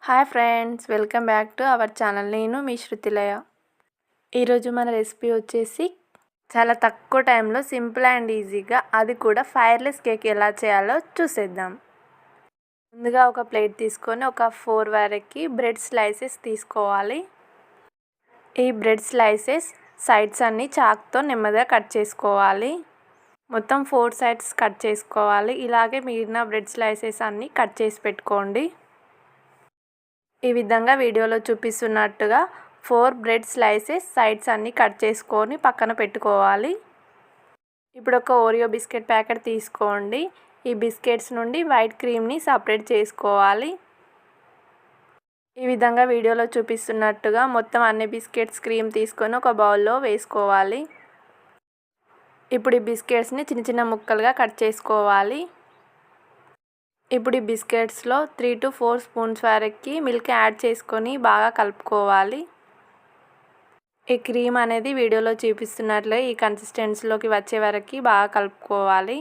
Hi friends, welcome back to our channel. నేను మీ శృతిలయ. ఈరోజు మన రెసిపీ వచ్చేసి చాలా తక్కువ టైంలో సింపుల్ అండ్ ఈజీగా, అది కూడా ఫైర్లెస్ కేక్ ఎలా చేయాలో చూసేద్దాం. ముందుగా ఒక ప్లేట్ తీసుకొని ఒక 4 వరకు బ్రెడ్ స్లైసెస్ తీసుకోవాలి. ఈ బ్రెడ్ స్లైసెస్ సైడ్స్ అన్నీ చాక్తో నెమ్మదిగా కట్ చేసుకోవాలి. మొత్తం 4 సైడ్స్ కట్ చేసుకోవాలి. ఇలాగే మిగిలిన బ్రెడ్ స్లైసెస్ అన్నీ కట్ చేసి పెట్టుకోండి. ఈ విధంగా వీడియోలో చూపిస్తున్నట్టుగా 4 బ్రెడ్ స్లైసెస్ సైడ్స్ అన్నీ కట్ చేసుకొని పక్కన పెట్టుకోవాలి. ఇప్పుడు ఒక ఓరియో బిస్కెట్ ప్యాకెట్ తీసుకోండి. ఈ బిస్కెట్స్ నుండి వైట్ క్రీమ్ని సపరేట్ చేసుకోవాలి. ఈ విధంగా వీడియోలో చూపిస్తున్నట్టుగా మొత్తం అన్ని బిస్కెట్స్ క్రీమ్ తీసుకొని ఒక బౌల్లో వేసుకోవాలి. ఇప్పుడు ఈ బిస్కెట్స్ని చిన్న చిన్న ముక్కలుగా కట్ చేసుకోవాలి. ఇప్పుడు ఈ బిస్కెట్స్లో 3 to 4 స్పూన్స్ వరకు మిల్క్ యాడ్ చేసుకొని బాగా కలుపుకోవాలి. ఈ క్రీమ్ అనేది వీడియోలో చూపిస్తున్నట్లే ఈ కన్సిస్టెన్సీలోకి వచ్చే వరకు బాగా కలుపుకోవాలి.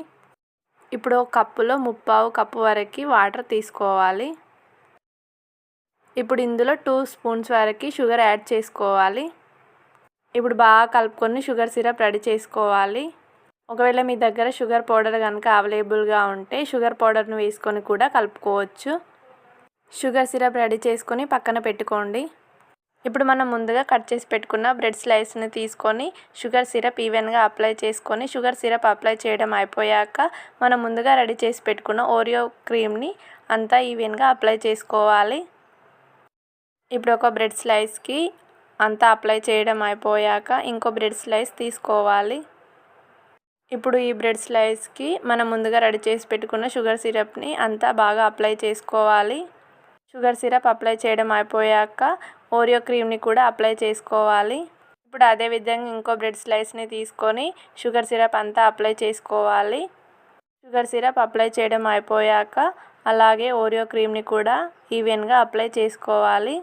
ఇప్పుడు ఒక కప్పులో 3/4 కప్పు వరకు వాటర్ తీసుకోవాలి. ఇప్పుడు ఇందులో 2 స్పూన్స్ వరకు షుగర్ యాడ్ చేసుకోవాలి. ఇప్పుడు బాగా కలుపుకొని షుగర్ సిరప్ రెడీ చేసుకోవాలి. ఒకవేళ మీ దగ్గర షుగర్ పౌడర్ కనుక అవైలబుల్గా ఉంటే షుగర్ పౌడర్ను వేసుకొని కూడా కలుపుకోవచ్చు. షుగర్ సిరప్ రెడీ చేసుకొని పక్కన పెట్టుకోండి. ఇప్పుడు మనం ముందుగా కట్ చేసి పెట్టుకున్న బ్రెడ్ స్లైస్ని తీసుకొని షుగర్ సిరప్ ఈవెన్గా అప్లై చేసుకొని, షుగర్ సిరప్ అప్లై చేయడం అయిపోయాక మనం ముందుగా రెడీ చేసి పెట్టుకున్న ఓరియో క్రీమ్ని అంతా ఈవెన్గా అప్లై చేసుకోవాలి. ఇప్పుడు ఒక బ్రెడ్ స్లైస్కి అంతా అప్లై చేయడం అయిపోయాక ఇంకో బ్రెడ్ స్లైస్ తీసుకోవాలి. ఇప్పుడు ఈ బ్రెడ్ స్లైస్కి మనం ముందుగా రెడీ చేసి పెట్టుకున్న షుగర్ సిరప్ని అంతా బాగా అప్లై చేసుకోవాలి. షుగర్ సిరప్ అప్లై చేయడం అయిపోయాక ఓరియో క్రీమ్ని కూడా అప్లై చేసుకోవాలి. ఇప్పుడు అదే విధంగా ఇంకో బ్రెడ్ స్లైస్ని తీసుకొని షుగర్ సిరప్ అంతా అప్లై చేసుకోవాలి. షుగర్ సిరప్ అప్లై చేయడం అయిపోయాక అలాగే ఓరియో క్రీమ్ని కూడా ఈవెన్గా అప్లై చేసుకోవాలి.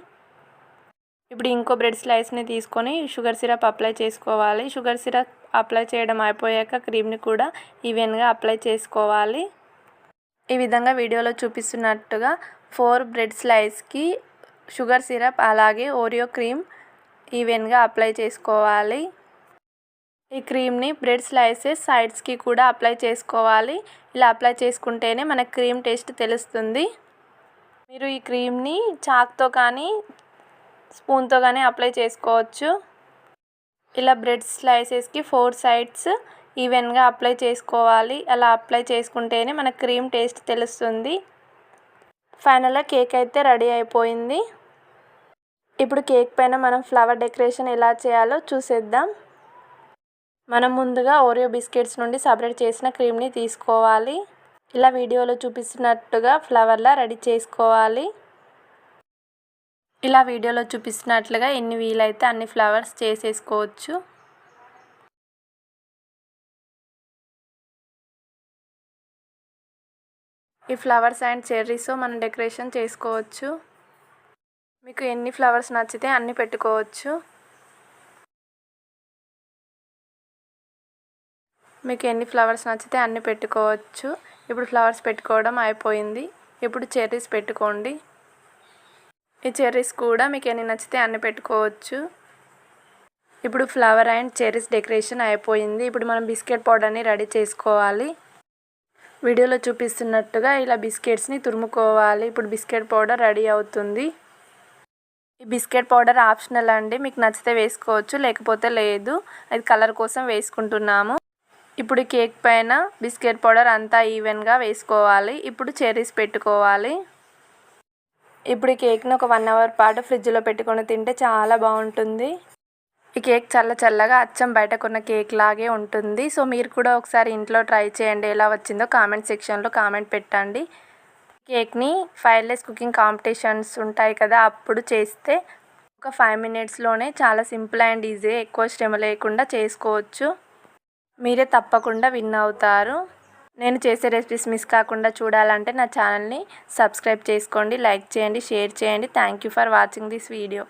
ఇప్పుడు ఇంకో బ్రెడ్ స్లైస్ని తీసుకొని షుగర్ సిరప్ అప్లై చేసుకోవాలి. షుగర్ సిరప్ అప్లై చేయడం అయిపోయాక క్రీమ్ని కూడా ఈవెన్గా అప్లై చేసుకోవాలి. ఈ విధంగా వీడియోలో చూపిస్తున్నట్టుగా 4 బ్రెడ్ స్లైస్కి షుగర్ సిరప్ అలాగే ఓరియో క్రీమ్ ఈవెన్గా అప్లై చేసుకోవాలి. ఈ క్రీమ్ని బ్రెడ్ స్లైసెస్ సైడ్స్కి కూడా అప్లై చేసుకోవాలి. ఇలా అప్లై చేసుకుంటేనే మనకు క్రీమ్ టేస్ట్ తెలుస్తుంది. మీరు ఈ క్రీమ్ని చాక్తో కానీ స్పూన్తో కానీ అప్లై చేసుకోవచ్చు. ఇలా బ్రెడ్ స్లైసెస్కి 4 సైడ్స్ ఈవెన్గా అప్లై చేసుకోవాలి. అలా అప్లై చేసుకుంటేనే మనకు క్రీమ్ టేస్ట్ తెలుస్తుంది. ఫైనల్గా కేక్ అయితే రెడీ అయిపోయింది. ఇప్పుడు కేక్ పైన మనం ఫ్లవర్ డెకరేషన్ ఎలా చేయాలో చూసేద్దాం. మనం ముందుగా ఓరియో బిస్కెట్స్ నుండి సపరేట్ చేసిన క్రీమ్ని తీసుకోవాలి. ఇలా వీడియోలో చూపిస్తున్నట్టుగా ఫ్లవర్లా రెడీ చేసుకోవాలి. ఇలా వీడియోలో చూపిస్తున్నట్లుగా ఎన్ని వీలైతే అన్ని ఫ్లవర్స్ చేసేసుకోవచ్చు. ఈ ఫ్లవర్స్ అండ్ చెర్రీస్ మనం డెకరేషన్ చేసుకోవచ్చు. మీకు ఎన్ని ఫ్లవర్స్ నచ్చితే అన్ని పెట్టుకోవచ్చు. మీకు ఎన్ని ఫ్లవర్స్ నచ్చితే అన్ని పెట్టుకోవచ్చు. ఇప్పుడు ఫ్లవర్స్ పెట్టుకోవడం అయిపోయింది. ఇప్పుడు చెర్రీస్ పెట్టుకోండి. ఈ చెర్రీస్ కూడా మీకు ఎన్ని నచ్చితే అన్ని పెట్టుకోవచ్చు. ఇప్పుడు ఫ్లవర్ అండ్ చెర్రీస్ డెకరేషన్ అయిపోయింది. ఇప్పుడు మనం బిస్కెట్ పౌడర్ని రెడీ చేసుకోవాలి. వీడియోలో చూపిస్తున్నట్టుగా ఇలా బిస్కెట్స్ని తురుముకోవాలి. ఇప్పుడు బిస్కెట్ పౌడర్ రెడీ అవుతుంది. ఈ బిస్కెట్ పౌడర్ ఆప్షనల్ అండి, మీకు నచ్చితే వేసుకోవచ్చు, లేకపోతే లేదు. అది కలర్ కోసం వేసుకుంటున్నాము. ఇప్పుడు కేక్ పైన బిస్కెట్ పౌడర్ అంతా ఈవెన్గా వేసుకోవాలి. ఇప్పుడు చెర్రీస్ పెట్టుకోవాలి. ఇప్పుడు ఈ కేక్ని ఒక 1 అవర్ పాటు ఫ్రిడ్జ్లో పెట్టుకొని తింటే చాలా బాగుంటుంది. ఈ కేక్ చల్లగా అచ్చం బయట కొన్న కేక్ లాగే ఉంటుంది. సో మీరు కూడా ఒకసారి ఇంట్లో ట్రై చేయండి. ఎలా వచ్చిందో కామెంట్ సెక్షన్లో కామెంట్ పెట్టండి. కేక్ని ఫైర్లెస్ కుకింగ్ కాంపిటీషన్స్ ఉంటాయి కదా, అప్పుడు చేస్తే ఒక 5 మినిట్స్లోనే చాలా సింపుల్ అండ్ ఈజీగా ఎక్కువ శ్రమ లేకుండా చేసుకోవచ్చు. మీరే తప్పకుండా విన్ అవుతారు. నేను చేసే రెసిపీస్ మిస్ కాకుండా చూడాలంటే నా ఛానల్ని సబ్స్క్రైబ్ చేసుకోండి, లైక్ చేయండి, షేర్ చేయండి. Thank you for watching this video.